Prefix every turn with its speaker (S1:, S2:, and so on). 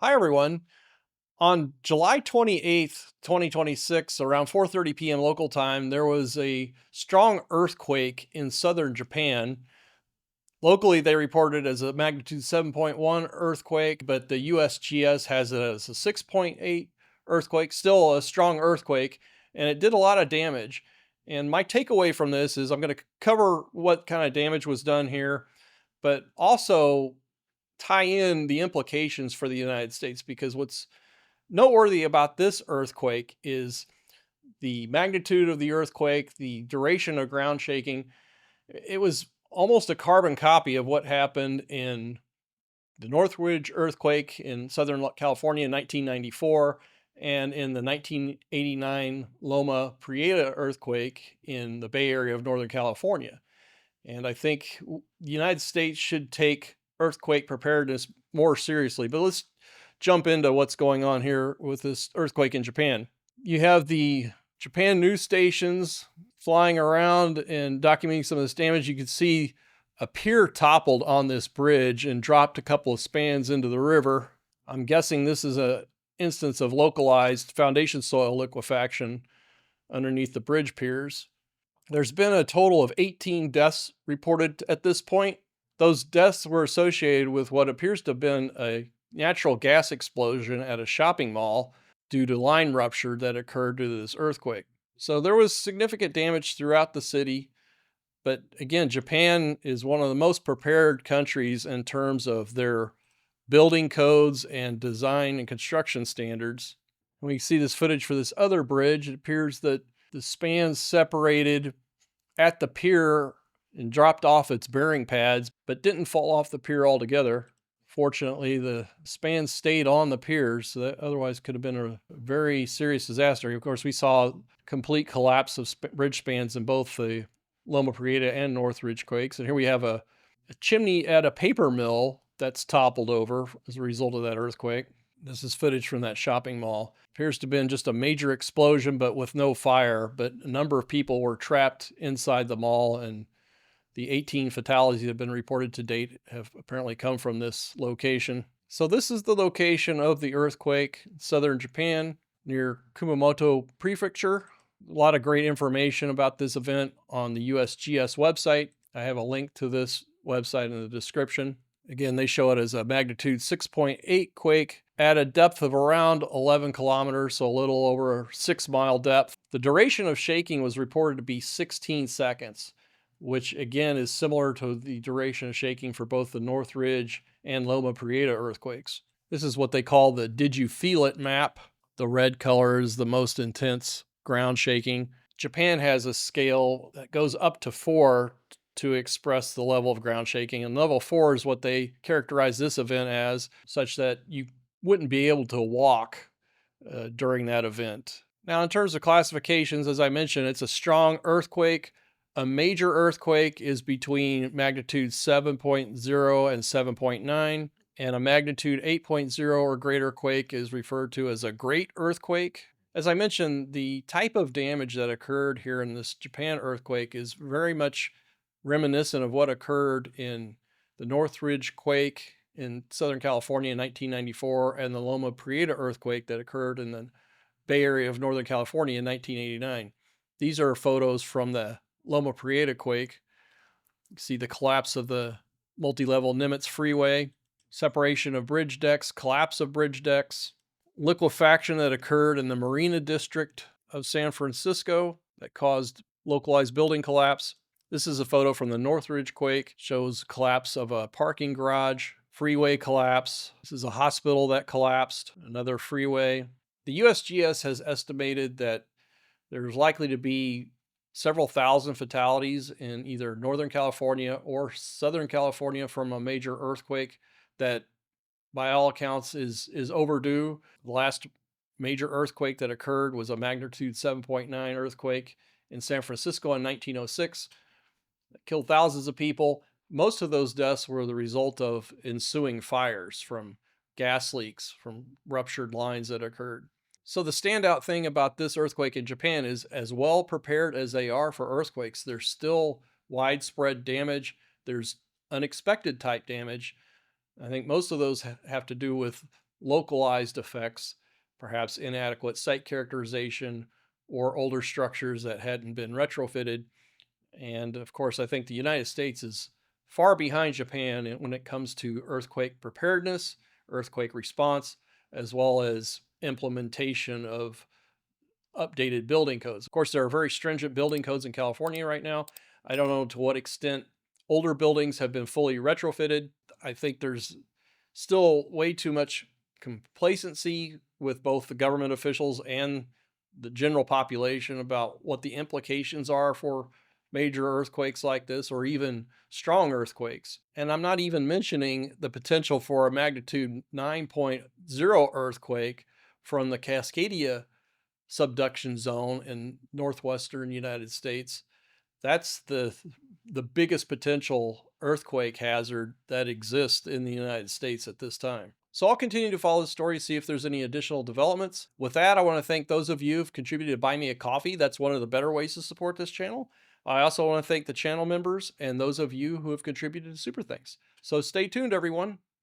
S1: Hi, everyone. On July 28th, 2026, around 4:30 p.m. local time, there was a strong earthquake in southern Japan. Locally, they reported as a magnitude 7.1 earthquake, but the USGS has it as a 6.8 earthquake, still a strong earthquake, and it did a lot of damage. And my takeaway from this is I'm going to cover what kind of damage was done here, but also tie in the implications for the United States because what's noteworthy about this earthquake is the magnitude of the earthquake, the duration of ground shaking. It was almost a carbon copy of what happened in the Northridge earthquake in Southern California in 1994 and in the 1989 Loma Prieta earthquake in the Bay Area of Northern California. And I think the United States should take earthquake preparedness more seriously. But let's jump into what's going on here with this earthquake in Japan. You have the Japan news stations flying around and documenting some of this damage. You can see a pier toppled on this bridge and dropped a couple of spans into the river. I'm guessing this is an instance of localized foundation soil liquefaction underneath the bridge piers. There's been a total of 18 deaths reported at this point. Those deaths were associated with what appears to have been a natural gas explosion at a shopping mall due to line rupture that occurred due to this earthquake. So there was significant damage throughout the city. But again, Japan is one of the most prepared countries in terms of their building codes and design and construction standards. When we see this footage for this other bridge, it appears that the spans separated at the pier and dropped off its bearing pads, but didn't fall off the pier altogether. Fortunately, the spans stayed on the piers, so that otherwise could have been a very serious disaster. Of course, we saw complete collapse of bridge spans in both the Loma Prieta and Northridge quakes. And here we have a chimney at a paper mill that's toppled over as a result of that earthquake. This is footage from that shopping mall. Appears to have been just a major explosion, but with no fire. But a number of people were trapped inside the mall, and the 18 fatalities that have been reported to date have apparently come from this location. So this is the location of the earthquake in southern Japan near Kumamoto Prefecture. A lot of great information about this event on the USGS website. I have a link to this website in the description. Again, they show it as a magnitude 6.8 quake at a depth of around 11 kilometers, so a little over a 6-mile depth. The duration of shaking was reported to be 16 seconds, which again is similar to the duration of shaking for both the Northridge and Loma Prieta earthquakes. This is what they call the "Did you feel it" map. The red color is the most intense ground shaking. Japan has a scale that goes up to 4 to express the level of ground shaking, and level 4 is what they characterize this event as, such that you wouldn't be able to walk during that event. Now, in terms of classifications, as I mentioned, it's a strong earthquake. A major earthquake is between magnitude 7.0 and 7.9, and a magnitude 8.0 or greater quake is referred to as a great earthquake. As I mentioned, the type of damage that occurred here in this Japan earthquake is very much reminiscent of what occurred in the Northridge quake in Southern California in 1994 and the Loma Prieta earthquake that occurred in the Bay Area of Northern California in 1989. These are photos from the Loma Prieta quake. You can see the collapse of the multi-level Nimitz freeway, separation of bridge decks, collapse of bridge decks, liquefaction that occurred in the Marina district of San Francisco that caused localized building collapse. This is a photo from the Northridge quake, shows collapse of a parking garage, freeway collapse. This is a hospital that collapsed, another freeway. The USGS has estimated that there's likely to be several thousand fatalities in either Northern California or Southern California from a major earthquake that, by all accounts, is overdue. The last major earthquake that occurred was a magnitude 7.9 earthquake in San Francisco in 1906. It killed thousands of people. Most of those deaths were the result of ensuing fires from gas leaks from ruptured lines that occurred. So the standout thing about this earthquake in Japan is, as well prepared as they are for earthquakes, there's still widespread damage. There's unexpected type damage. I think most of those have to do with localized effects, perhaps inadequate site characterization or older structures that hadn't been retrofitted. And of course, I think the United States is far behind Japan when it comes to earthquake preparedness, earthquake response, as well as implementation of updated building codes. Of course, there are very stringent building codes in California right now. I don't know to what extent older buildings have been fully retrofitted. I think there's still way too much complacency with both the government officials and the general population about what the implications are for major earthquakes like this, or even strong earthquakes. And I'm not even mentioning the potential for a magnitude 9.0 earthquake from the Cascadia subduction zone in northwestern United States. That's the biggest potential earthquake hazard that exists in the United States at this time. So I'll continue to follow the story, see if there's any additional developments. With that, I want to thank those of you who've contributed to buy me a coffee. That's one of the better ways to support this channel. I also want to thank the channel members and those of you who have contributed to Super Thanks. So stay tuned, everyone.